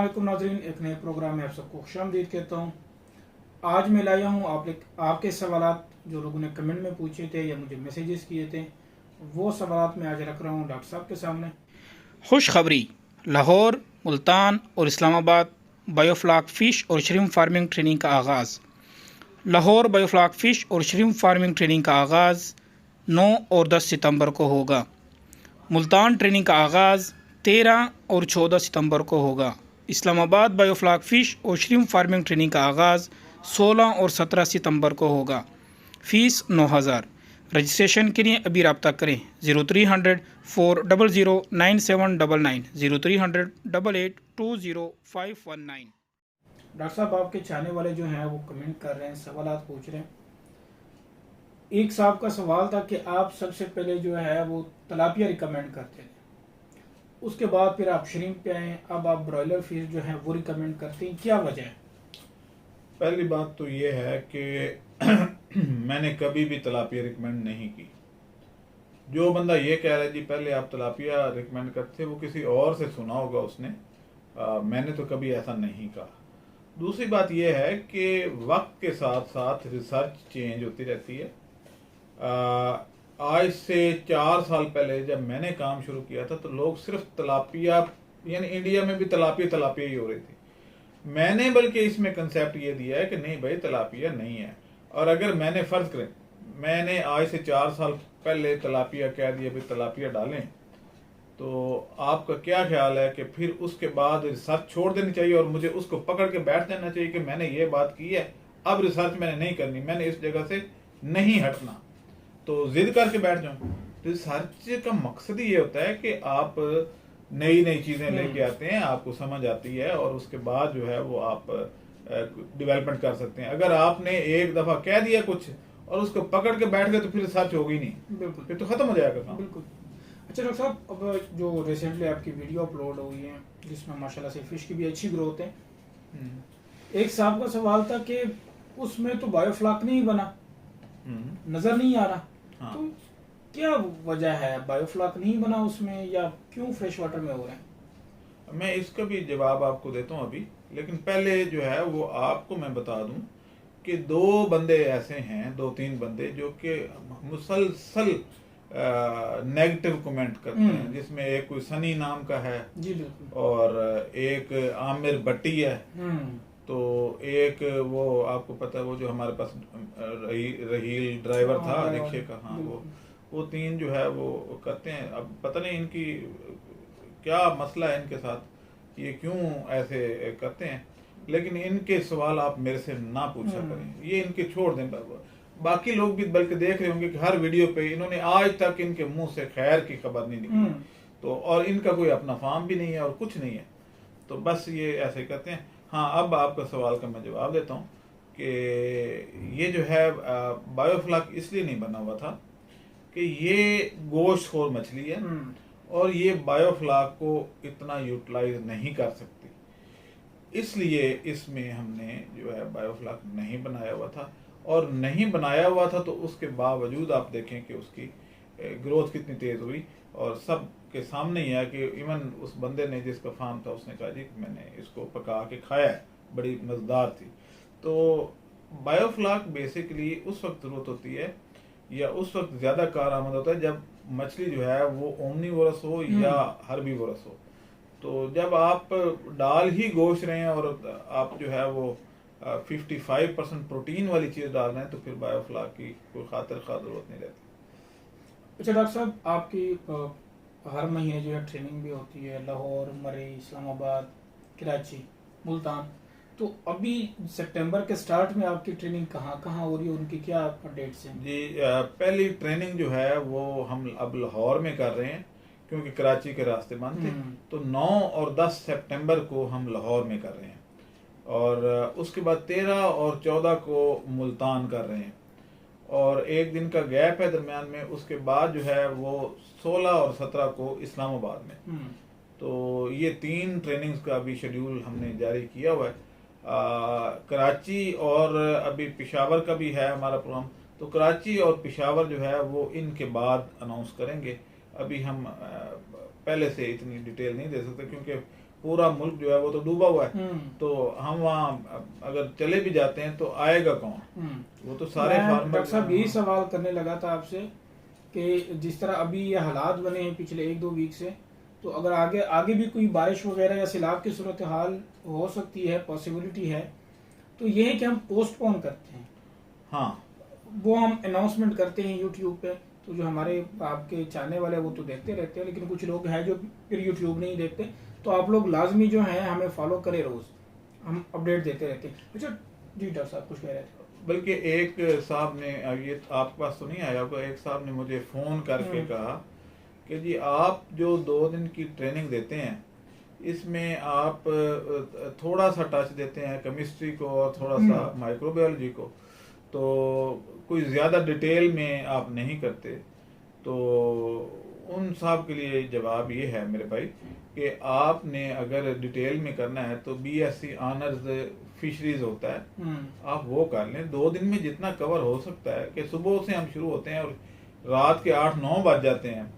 अस्सलाम नाज़रीन, एक नए प्रोग्राम में आप सबको खुशामदीद कहता हूँ। आज मैं लाया हूँ आपके सवालात जो लोगों ने कमेंट में पूछे थे या मुझे मैसेजेस किए थे, वो सवालात मैं आज रख रहा हूँ डॉक्टर साहब के सामने। खुशखबरी, लाहौर, मुल्तान और इस्लामाबाद बायोफ्लाक फ़िश और श्रिम्प फार्मिंग ट्रेनिंग का आगाज़। लाहौर बायोफ्लाक फ़िश और श्रिम्प फार्मिंग ट्रेनिंग का आगाज़ 9 और 10 सितंबर को होगा। मुल्तान ट्रेनिंग का आगाज़ 13 और 14 सितंबर को होगा। इस्लामाबाद बायोफ्लाक फ़िश और श्रिम्प फार्मिंग ट्रेनिंग का आगाज़ 16 और 17 सितंबर को होगा। फ़ीस 9000। रजिस्ट्रेशन के लिए अभी रब्ता करें 0300 400 9799 0300 8820 डॉक्टर साहब, आपके चाहने वाले जो हैं वो कमेंट कर रहे हैं, सवालात पूछ रहे हैं। एक साहब का सवाल था कि आप सबसे पहले जो है वो तलापिया रिकमेंड करते थे, उसके बाद फिर आप श्रिम्प पे आए, अब आप ब्रॉयलर फिश जो है वो रिकमेंड करते हैं, क्या वजह है? पहली बात तो ये है कि मैंने कभी भी तलापिया रिकमेंड नहीं की। जो बंदा ये कह रहा है जी पहले आप तलापिया रिकमेंड करते, वो किसी और से सुना होगा उसने। मैंने तो कभी ऐसा नहीं कहा। दूसरी बात यह है कि वक्त के साथ साथ रिसर्च चेंज होती रहती है। आज से 4 साल पहले जब मैंने काम शुरू किया था तो लोग सिर्फ तलापिया, यानी इंडिया में भी तलापिया ही हो रही थी। मैंने बल्कि इसमें कंसेप्ट ये दिया है कि नहीं भाई, तलापिया नहीं है। और अगर मैंने फर्ज करें, मैंने आज से 4 साल पहले तलापिया कह दिया भाई तलापिया डालें, तो आपका क्या ख्याल है कि फिर उसके बाद रिसर्च छोड़ देनी चाहिए और मुझे उसको पकड़ के बैठ जाना चाहिए कि मैंने ये बात की है, अब रिसर्च मैंने नहीं करनी, मैंने इस जगह से नहीं हटना, तो जिद करके बैठ जाऊं? रिसर्च का मकसद ही ये होता है कि आप नई नई चीजें लेके आते हैं, आपको समझ आती है और उसके बाद जो है वो आप डेवलपमेंट कर सकते हैं। अगर आपने एक दफा कह दिया कुछ और उसको पकड़ के बैठ गए तो फिर रिसर्च होगी नहीं, बिल्कुल, फिर तो खत्म हो जाएगा काम। बिल्कुल। अच्छा डॉक्टर साहब, अब जो रिसेंटली आपकी वीडियो अपलोड हुई है जिसमें माशाल्लाह से फिश की भी अच्छी ग्रोथ है, एक साहब का सवाल था कि उसमें तो बायोफ्लाक नहीं बना, नजर नहीं आ रहा। हाँ। तो क्या वजह है, बायोफ्लाक नहीं बना उसमें या क्यों फ्रेश वाटर में हो रहा है? मैं इसका भी जवाब आपको देता हूँ अभी, लेकिन पहले जो है वो आपको मैं बता दूं कि 2 बंदे ऐसे हैं, 2-3 बंदे जो कि मुसलसल नेगेटिव कमेंट करते हैं, जिसमें एक कोई सनी नाम का है जी, और एक आमिर भट्टी है, तो एक वो आपको पता है वो जो हमारे पास रहील ड्राइवर था रिक्शे का, हाँ, वो 3 जो है वो करते हैं। अब पता नहीं इनकी क्या मसला है इनके साथ, ये क्यों ऐसे करते हैं, लेकिन इनके सवाल आप मेरे से ना पूछा करें, ये इनके छोड़ दें। बाकी लोग भी बल्कि देख रहे होंगे कि हर वीडियो पे इन्होंने आज तक इनके मुंह से खैर की खबर नहीं निकली, तो और इनका कोई अपना फार्म भी नहीं है और कुछ नहीं है, तो बस ये ऐसे करते हैं। हाँ, अब आपका सवाल का मैं जवाब देता हूँ कि ये जो है बायोफ्लाक इसलिए नहीं बना हुआ था कि ये गोश्तखोर मछली है और ये बायोफ्लाक को इतना यूटिलाइज नहीं कर सकती, इसलिए इसमें हमने जो है बायोफ्लाक नहीं बनाया हुआ था। और नहीं बनाया हुआ था तो उसके बावजूद आप देखें कि उसकी ग्रोथ कितनी तेज हुई, और सब के सामने ही है कि इवन उस बंदे ने जिसका फार्म था उसने कहा जी मैंने इसको पका के खाया है, बड़ी मज़ेदार थी। तो बायोफ्लाक बेसिकली उस वक्त ज़रूरत होती है या उस वक्त ज़्यादा कारआमद होता है जब मछली जो है वो ओमनीवोरस हो या हर्बीवोरस हो। तो जब आप डाल ही गोश्त रहे हैं और आप जो है वो 55% प्रोटीन वाली चीज़ डाल रहे हैं तो फिर बायोफ्लाक की कोई खातिर ज़रूरत नहीं रहती। अच्छा डॉक्टर साहब, आपकी हर महीने जो है ट्रेनिंग भी होती है, लाहौर, मरी, इस्लामाबाद, कराची, मुल्तान, तो अभी सितंबर के स्टार्ट में आपकी ट्रेनिंग कहाँ कहाँ हो रही है, उनकी क्या डेट्स हैं? जी, पहली ट्रेनिंग जो है वो हम अब लाहौर में कर रहे हैं क्योंकि कराची के रास्ते बंद थे, तो 9 और 10 सितंबर को हम लाहौर में कर रहे हैं और उसके बाद 13 और 14 को मुल्तान कर रहे हैं और एक दिन का गैप है दरमियान में। उसके बाद जो है वो 16 और 17 को इस्लामाबाद में। तो ये 3 ट्रेनिंग्स का अभी शेड्यूल हमने जारी किया हुआ है। कराची और अभी पेशावर का भी है हमारा प्रोग्राम, तो कराची और पेशावर जो है वो इनके बाद अनाउंस करेंगे। अभी हम पहले से इतनी डिटेल नहीं दे सकते क्योंकि पूरा मुल्क जो है वो तो डूबा हुआ है, तो हम वहाँ अगर चले भी जाते हैं तो आएगा कौन? वो तो सारे फार्मर। डॉक्टर साहब यही सवाल करने लगा था आपसे कि जिस तरह अभी ये हालात बने हैं पिछले 1-2 वीक से, तो अगर आगे आगे भी कोई बारिश वगैरह या सैलाब की सूरत हाल हो सकती है, पॉसिबिलिटी है, तो ये है कि हम पोस्टपोन करते हैं। हाँ, वो हम अनाउंसमेंट करते हैं यूट्यूब पे, तो जो हमारे आपके चाहने वाले वो तो देखते रहते हैं, लेकिन कुछ लोग हैं जो फिर यूट्यूब नहीं देखते, तो आप लोग लाजमी जो हैं हमें फॉलो करें, रोज हम अपडेट देते रहते हैं। अच्छा जी डॉक्टर साहब कुछ कह रहे थे? बल्कि एक साहब ने, ये आपके पास तो नहीं आया होगा, एक साहब ने मुझे फ़ोन करके कहा कि जी आप जो 2 दिन की ट्रेनिंग देते हैं इसमें आप थोड़ा सा टच देते हैं केमिस्ट्री को और थोड़ा सा माइक्रोबायोलॉजी को, तो कोई ज़्यादा डिटेल में आप नहीं करते। तो उन साहब के लिए जवाब ये है मेरे भाई कि आपने अगर डिटेल में करना है तो बीएससी ऑनर्स फिशरीज होता है, आप वो कर लें। 2 दिन में जितना कवर हो सकता है, कि सुबह से हम शुरू होते हैं और रात के 8-9 बज जाते हैं,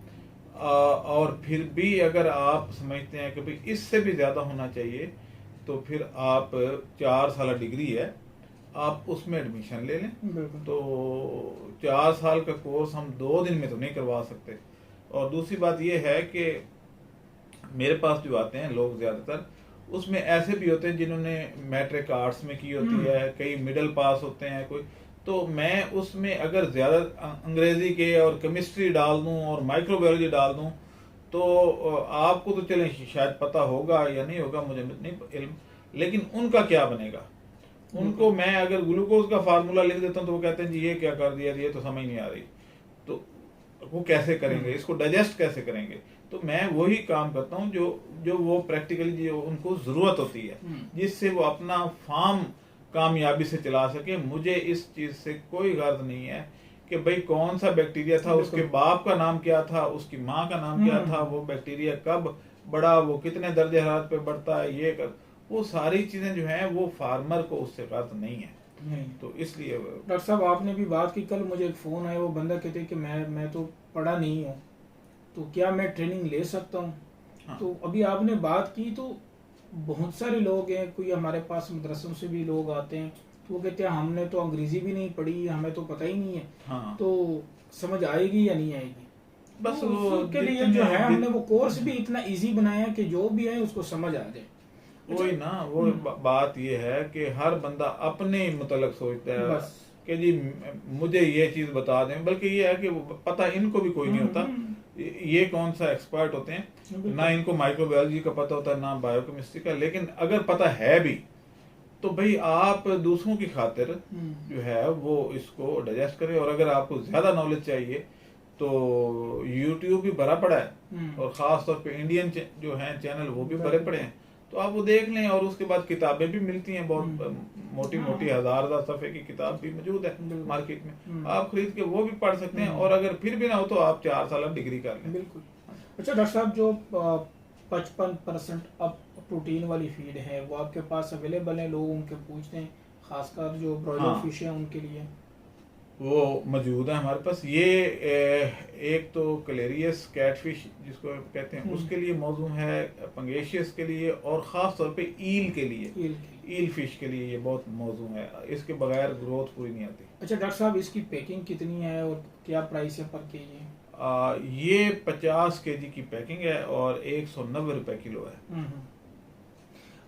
और फिर भी अगर आप समझते हैं कि भाई इससे भी ज़्यादा होना चाहिए, तो फिर आप 4 साल डिग्री है, आप उसमें एडमिशन ले लें। तो 4 साल का कोर्स हम 2 दिन में तो नहीं करवा सकते। और दूसरी बात यह है कि मेरे पास जो आते हैं लोग ज़्यादातर, उसमें ऐसे भी होते हैं जिन्होंने मैट्रिक आर्ट्स में की होती है, कई मिडिल पास होते हैं कोई, तो मैं उसमें अगर ज़्यादा अंग्रेज़ी के और केमिस्ट्री डाल दूं और माइक्रोबायोलॉजी डाल दूं, तो आपको तो चलें शायद पता होगा या नहीं होगा, मुझे नहीं इल्म, लेकिन उनका क्या बनेगा? उनको मैं अगर ग्लूकोज का फार्मूला लिख देता हूँ तो वो कहते हैं जी ये क्या कर दिया, ये तो समझ नहीं आ रही, तो वो कैसे करेंगे, इसको डाइजेस्ट कैसे करेंगे? तो मैं वही काम करता हूँ जो वो प्रैक्टिकली जो उनको जरूरत होती है, जिससे वो अपना फार्म कामयाबी से चला सके। मुझे इस चीज से कोई गर्ज नहीं है कि भाई कौन सा बैक्टीरिया था, उसके बाप का नाम क्या था, उसकी माँ का नाम क्या था, वो बैक्टीरिया कब बढ़ा, वो कितने दर्जे हरारत पे बढ़ता है, ये कर, वो सारी चीजें जो हैं वो फार्मर को उससे गर्ज नहीं है। तो इसलिए डॉक्टर साहब आपने भी बात की, कल मुझे एक फोन आया, वो बंदा कहते कि मैं तो पढ़ा नहीं हूँ, तो क्या मैं ट्रेनिंग ले सकता हूँ? हाँ। तो अभी आपने बात की, तो बहुत सारे लोग हैं, कोई हमारे पास मदरसों से भी लोग आते हैं, तो वो कहते हैं हमने तो अंग्रेजी भी नहीं पढ़ी, हमें तो पता ही नहीं है। हाँ। तो समझ आएगी या नहीं आएगी? बस तो उसके लिए जो है हमने वो कोर्स भी इतना इजी बनाया कि जो भी है उसको समझ आ जाए। वही ना, वो बात ये है कि हर बंदा अपने मुतलक सोचता है कि जी मुझे ये चीज बता दें, बल्कि ये है कि पता इनको भी कोई नहीं होता, ये कौन सा एक्सपर्ट होते हैं, ना इनको माइक्रोबायोलॉजी का पता होता है ना बायोकेमिस्ट्री का। लेकिन अगर पता है भी तो भाई आप दूसरों की खातिर जो है वो इसको डाइजेस्ट करें। और अगर आपको ज्यादा नॉलेज चाहिए तो यूट्यूब भी भरा पड़ा है, और खास तौर पे इंडियन जो है चैनल वो भी भरे पड़े हैं, तो आप वो देख लें। और उसके बाद किताबें भी मिलती हैं, बहुत मोटी मोटी 1000 सफ़े की किताब भी मौजूद है मार्केट में, आप खरीद के वो भी पढ़ सकते हैं। और अगर फिर भी ना हो तो आप 4 साल डिग्री कर लें। बिल्कुल। अच्छा डॉक्टर साहब, जो 55% अब प्रोटीन वाली फीड है वो आपके पास अवेलेबल है? लोग उनके पूछते हैं, खासकर जो ब्रॉयलर फिश है उनके लिए वो मौजूद है हमारे पास। ये एक तो कलेरियस कैटफिश जिसको कहते हैं उसके लिए मौजूद है, पंगेशियस के लिए, और ख़ास तौर पे ईल के लिए, ईल फिश के लिए ये बहुत मौजूद है। इसके बगैर ग्रोथ पूरी नहीं आती। अच्छा डॉक्टर साहब, इसकी पैकिंग कितनी है और क्या प्राइस है पर केजी? ये 50 केजी की पैकिंग है और 190 रुपए किलो है।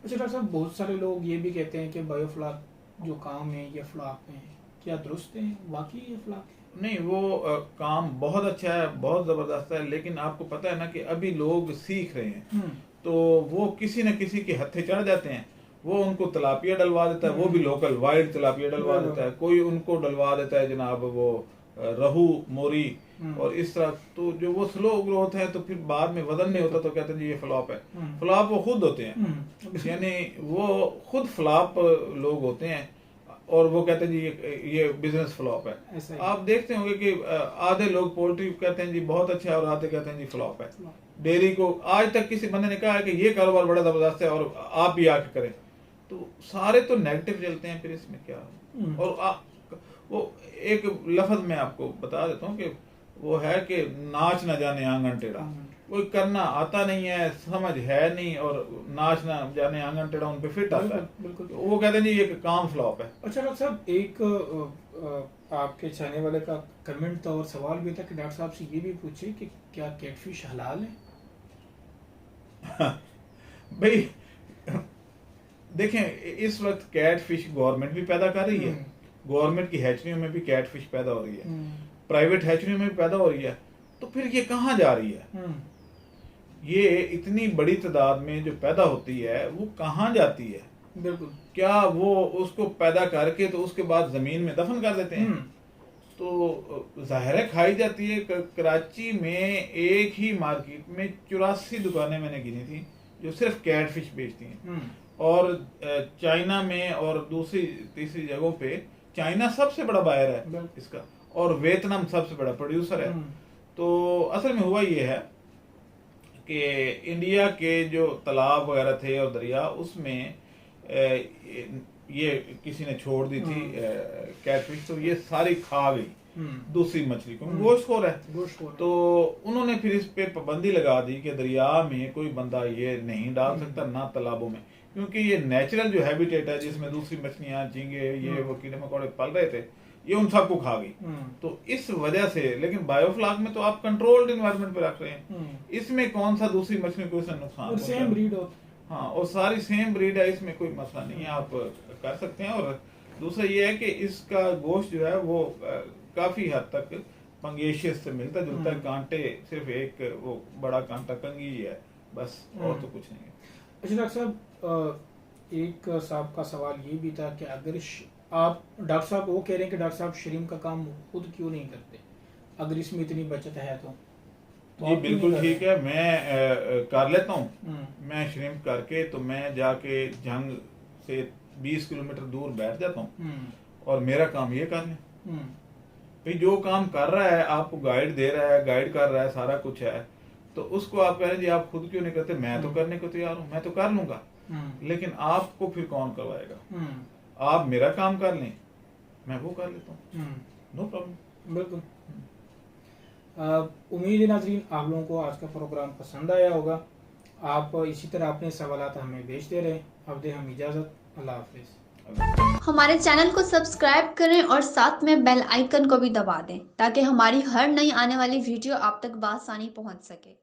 अच्छा डॉक्टर साहब, बहुत सारे लोग ये भी कहते हैं कि बायोफ्लाक जो काम है ये फ्लाक में, क्या दुरुस्त है? वाकई ये फ्लाक है? नहीं, वो काम बहुत अच्छा है, बहुत जबरदस्त है, लेकिन आपको पता है ना कि अभी लोग सीख रहे हैं, तो वो किसी न किसी के हत्थे चढ़ जाते हैं। वो उनको तलापिया डलवा देता है, वो भी लोकल वाइल्ड तलापिया डलवा देता है, कोई उनको डलवा देता है जनाब वो रहू मोरी, और इस तरह। तो जो वो स्लो ग्रोथ है तो फिर बाद में वजन नहीं होता तो कहते हैं जी ये फ्लॉप है। फ्लॉप वो खुद होते हैं, यानी वो खुद फ्लॉप लोग होते हैं, और वो कहते हैं जी ये बिजनेस फ्लॉप है। आप देखते होंगे कि आधे लोग पोल्ट्री कहते हैं जी बहुत अच्छा है और आधे कहते हैं जी फ्लॉप है। डेयरी को आज तक किसी बंदे ने कहा है कि ये कारोबार बड़ा जबरदस्त है और आप भी आके करें, तो सारे तो नेगेटिव चलते हैं, फिर इसमें क्या। और वो एक लफ्ज मैं आपको बता देता हूँ कि वो है कि नाच ना जाने आंगन टेढ़ा। कोई करना आता नहीं है, समझ है नहीं, और नाच ना जाने आंगन टेढ़ा उन पे फिट आता है। बिल्कुल। वो कहते हैं जी ये काम फ्लॉप है। अच्छा डॉक्टर साहब, एक आपके चाहने वाले का कमेंट था और सवाल भी था कि डॉक्टर साहब से ये भी पूछे कि क्या कैटफिश हलाल है? भाई देखें, इस वक्त कैट फिश गवर्नमेंट भी पैदा कर रही है, गवर्नमेंट की हैचरियों में भी कैट फिश पैदा हो रही है, प्राइवेट हैचरियों में भी पैदा हो रही है, तो फिर ये कहाँ जा रही है? ये इतनी बड़ी तादाद में जो पैदा होती है वो कहाँ जाती है? बिल्कुल। क्या वो उसको पैदा करके तो उसके बाद जमीन में दफन कर देते हैं? तो जाहिर है खाई जाती है। कराची में एक ही मार्केट में 84 दुकानें मैंने गिनी थी जो सिर्फ कैट फिश बेचती हैं, और चाइना में और दूसरी तीसरी जगहों पे चाइना सबसे बड़ा बायर है इसका, और वियतनाम सबसे बड़ा प्रोड्यूसर है। तो असल में हुआ ये है कि इंडिया के जो तालाब वगैरह थे और दरिया, उसमें ये किसी ने छोड़ दी थी कैटफिश, तो ये सारी खा गई दूसरी मछली को। गोश्तखोर है, तो उन्होंने फिर इस पे पाबंदी लगा दी कि दरिया में कोई बंदा ये नहीं डाल सकता, ना तालाबों में, क्योंकि ये नेचुरल जो हैबिटेट है जिसमें दूसरी मछलियां, झींगे, ये वो कीड़े मकोड़े पल रहे थे, ये उन सबको खा गई। तो इस वजह से, लेकिन बायोफ्लॉक में तो आप कंट्रोल्ड एनवायरनमेंट पे रख रहे हैं, इसमें कौन सा दूसरी मछली को इससे नुकसान सेम ब्रीड हो। हाँ, और सारी सेम ब्रीड है, इसमें कोई मसला नहीं है, आप कर सकते हैं। और दूसरा ये है कि इसका गोश्त जो है वो काफी हद तक पंगेशियस से मिलता जुलता है। कांटे सिर्फ एक वो बड़ा कांटा कंगी ही है, बस, और तो कुछ नहीं है। अच्छा डॉक्टर साहब, एक साहब का सवाल ये भी था कि अगर आप, डॉक्टर साहब वो कह रहे हैं कि डॉक्टर साहब श्रिम्प का काम खुद क्यों नहीं करते अगर इसमें इतनी बचत है तो? जी बिल्कुल ठीक है, मैं कर लेता हूँ। मैं श्रिम्प करके तो मैं जाके जंग से 20 किलोमीटर दूर बैठ जाता हूँ और मेरा काम ये कर लें। भाई जो काम कर रहा है, आपको गाइड दे रहा है, गाइड कर रहा है, सारा कुछ है, तो उसको आप कह रहे हैं जी आप खुद क्यों नहीं करते? मैं तो करने को तैयार हूँ, मैं तो कर लूंगा, लेकिन आपको फिर कौन करवाएगा? आप मेरा काम कर लें, मैं वो कर लेता हूँ, नो प्रॉब्लम। बिल्कुल। उम्मीद है नाज़रीन आप लोगों को आज का प्रोग्राम पसंद आया होगा। आप इसी तरह अपने सवालात हमें भेजते रहें। अब दे हम इजाज़त, अल्लाह हाफिज़। हमारे चैनल को सब्सक्राइब करें और साथ में बेल आइकन को भी दबा दें ताकि हमारी हर नई आने वाली वीडियो आप तक बआसानी पहुंच सके।